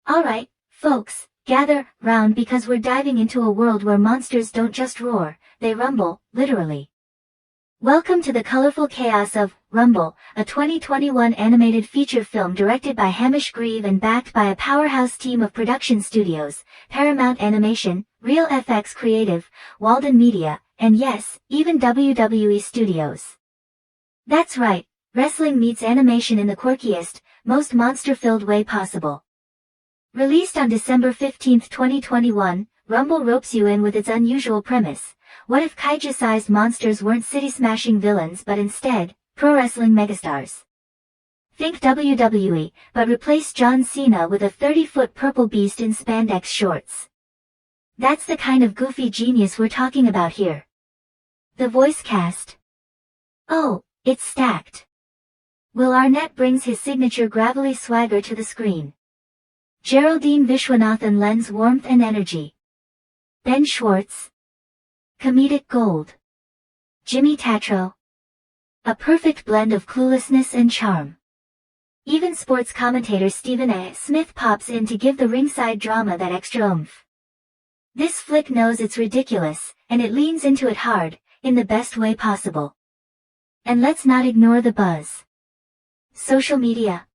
Alright, folks, gather round because we're diving into a world where monsters don't just roar, they rumble, literally. Welcome to the colorful chaos of Rumble, a 2021 animated feature film directed by Hamish Grieve and backed by a powerhouse team of production studios, Paramount Animation, Real FX Creative, Walden Media, and yes, even WWE Studios. That's right, wrestling meets animation in the quirkiest, most monster-filled way possible. Released on December 15, 2021, Rumble ropes you in with its unusual premise. What if kaiju-sized monsters weren't city-smashing villains but instead, pro-wrestling megastars? Think WWE, but replace John Cena with a 30-foot purple beast in spandex shorts. That's the kind of goofy genius we're talking about here. The voice cast. Oh, it's stacked. Will Arnett brings his signature gravelly swagger to the screen. Geraldine Viswanathan lends warmth and energy. Ben Schwartz. Comedic gold. Jimmy Tatro. A perfect blend of cluelessness and charm. Even sports commentator Stephen A. Smith pops in to give the ringside drama that extra oomph. This flick knows it's ridiculous, and it leans into it hard, in the best way possible. And let's not ignore the buzz. Social media.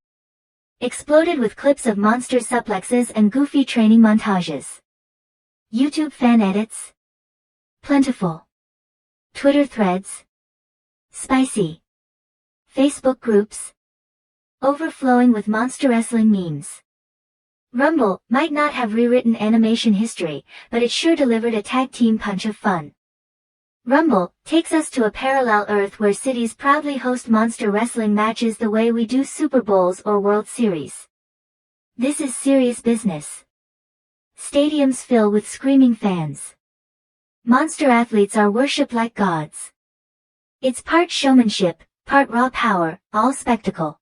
Exploded with clips of monster suplexes and goofy training montages. YouTube fan edits. Plentiful. Twitter threads. Spicy. Facebook groups. Overflowing with monster wrestling memes. Rumble might not have rewritten animation history, but it sure delivered a tag team punch of fun. Rumble takes us to a parallel Earth where cities proudly host monster wrestling matches the way we do Super Bowls or World Series. This is serious business. Stadiums fill with screaming fans. Monster athletes are worshipped like gods. It's part showmanship, part raw power, all spectacle.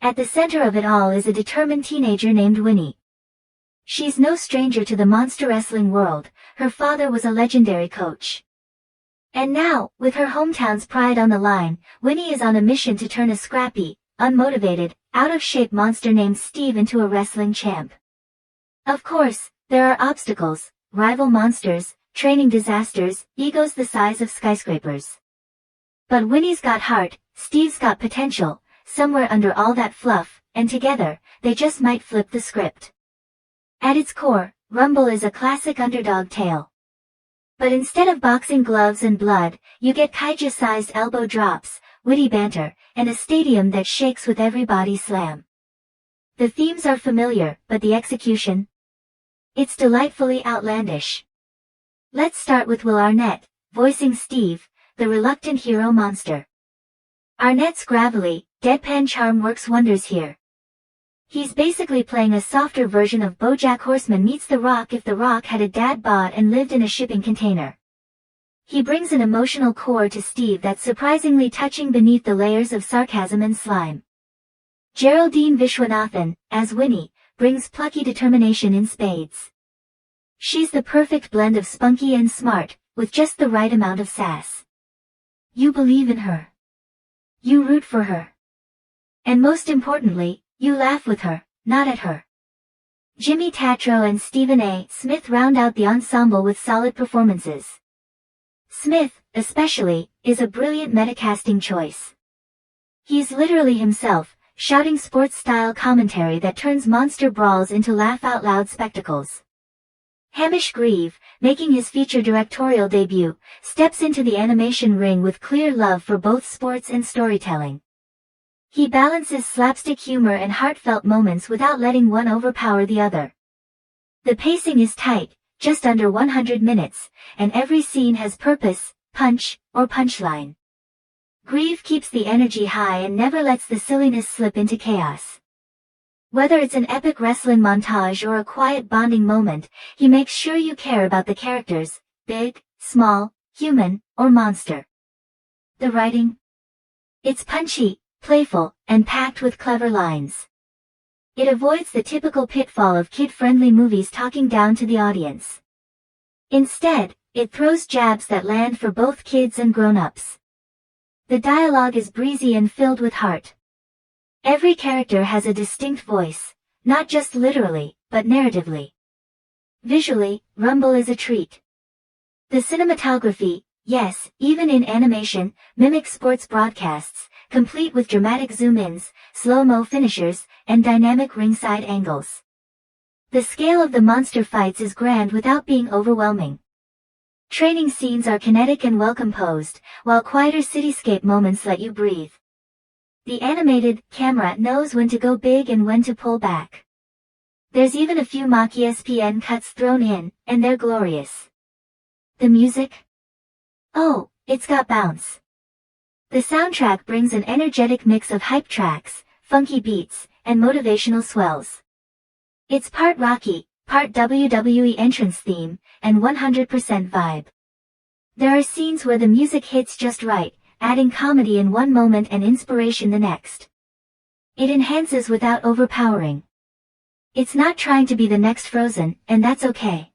At the center of it all is a determined teenager named Winnie. She's no stranger to the monster wrestling world, her father was a legendary coach. And now, with her hometown's pride on the line, Winnie is on a mission to turn a scrappy, unmotivated, out-of-shape monster named Steve into a wrestling champ. Of course, there are obstacles, rival monsters, training disasters, egos the size of skyscrapers. But Winnie's got heart, Steve's got potential, somewhere under all that fluff, and together, they just might flip the script. At its core, Rumble is a classic underdog tale. But instead of boxing gloves and blood, you get kaiju-sized elbow drops, witty banter, and a stadium that shakes with every body slam. The themes are familiar, but the execution? It's delightfully outlandish. Let's start with Will Arnett, voicing Steve, the reluctant hero monster. Arnett's gravelly, deadpan charm works wonders here. He's basically playing a softer version of BoJack Horseman meets The Rock if The Rock had a dad bod and lived in a shipping container. He brings an emotional core to Steve that's surprisingly touching beneath the layers of sarcasm and slime. Geraldine Viswanathan, as Winnie, brings plucky determination in spades. She's the perfect blend of spunky and smart, with just the right amount of sass. You believe in her. You root for her. And most importantly, you laugh with her, not at her. Jimmy Tatro and Stephen A. Smith round out the ensemble with solid performances. Smith, especially, is a brilliant metacasting choice. He's literally himself, shouting sports-style commentary that turns monster brawls into laugh-out-loud spectacles. Hamish Grieve, making his feature directorial debut, steps into the animation ring with clear love for both sports and storytelling. He balances slapstick humor and heartfelt moments without letting one overpower the other. The pacing is tight, just under 100 minutes, and every scene has purpose, punch, or punchline. Grieve keeps the energy high and never lets the silliness slip into chaos. Whether it's an epic wrestling montage or a quiet bonding moment, he makes sure you care about the characters, big, small, human, or monster. The writing? It's punchy, playful, and packed with clever lines. It avoids the typical pitfall of kid-friendly movies talking down to the audience. Instead, it throws jabs that land for both kids and grown-ups. The dialogue is breezy and filled with heart. Every character has a distinct voice, Not just literally, but narratively. Visually, Rumble is a treat. The cinematography, yes, even in animation, mimics sports broadcasts, complete with dramatic zoom-ins, slow-mo finishers, and dynamic ringside angles. The scale of the monster fights is grand without being overwhelming. Training scenes are kinetic and well composed, while quieter cityscape moments let you breathe. The animated camera knows when to go big and when to pull back. There's even a few mock ESPN cuts thrown in, and they're glorious. The music? Oh, it's got bounce. The soundtrack brings an energetic mix of hype tracks, funky beats, and motivational swells. It's part Rocky, part WWE entrance theme, and 100% vibe. There are scenes where the music hits just right, adding comedy in one moment and inspiration the next. It enhances without overpowering. It's not trying to be the next Frozen, and that's okay.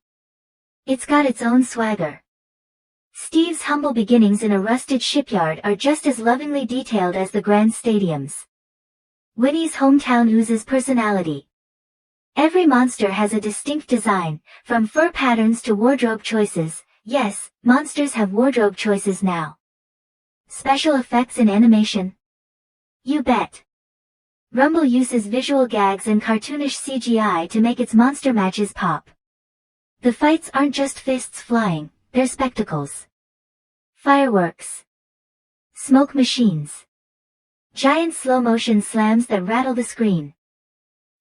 It's got its own swagger. Steve's humble beginnings in a rusted shipyard are just as lovingly detailed as the grand stadiums. Winnie's hometown oozes personality. Every monster has a distinct design, from fur patterns to wardrobe choices. Yes, monsters have wardrobe choices now. Special effects and animation? You bet. Rumble uses visual gags and cartoonish CGI to make its monster matches pop. The fights aren't just fists flying, they're spectacles. Fireworks. Smoke machines. Giant slow-motion slams that rattle the screen.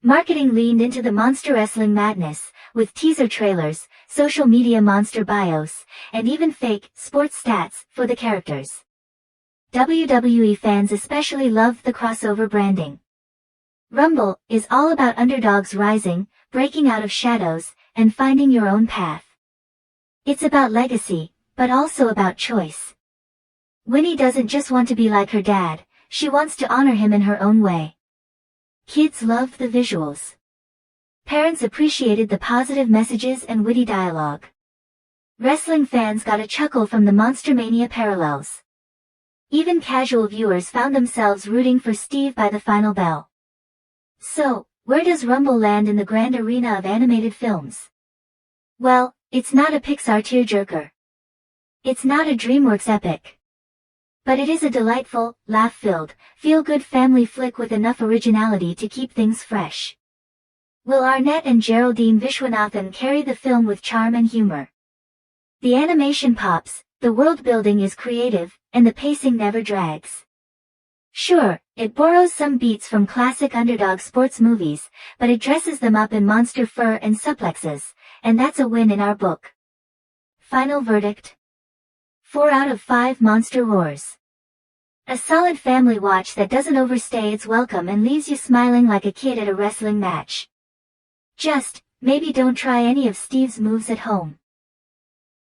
Marketing leaned into the monster wrestling madness, with teaser trailers, social media monster bios, and even fake, sports stats, for the characters. WWE fans especially loved the crossover branding. Rumble is all about underdogs rising, breaking out of shadows, and finding your own path. It's about legacy, but also about choice. Winnie doesn't just want to be like her dad, she wants to honor him in her own way. Kids loved the visuals. Parents appreciated the positive messages and witty dialogue. Wrestling fans got a chuckle from the Monster Mania parallels. Even casual viewers found themselves rooting for Steve by the final bell. So, where does Rumble land in the grand arena of animated films? Well, it's not a Pixar tearjerker. It's not a DreamWorks epic. But it is a delightful, laugh-filled, feel-good family flick with enough originality to keep things fresh. Will Arnett and Geraldine Viswanathan carry the film with charm and humor? The animation pops, the world-building is creative, and the pacing never drags. Sure, it borrows some beats from classic underdog sports movies, but it dresses them up in monster fur and suplexes, and that's a win in our book. Final verdict? 4 out of 5 monster roars. A solid family watch that doesn't overstay its welcome and leaves you smiling like a kid at a wrestling match. Just, maybe don't try any of Steve's moves at home.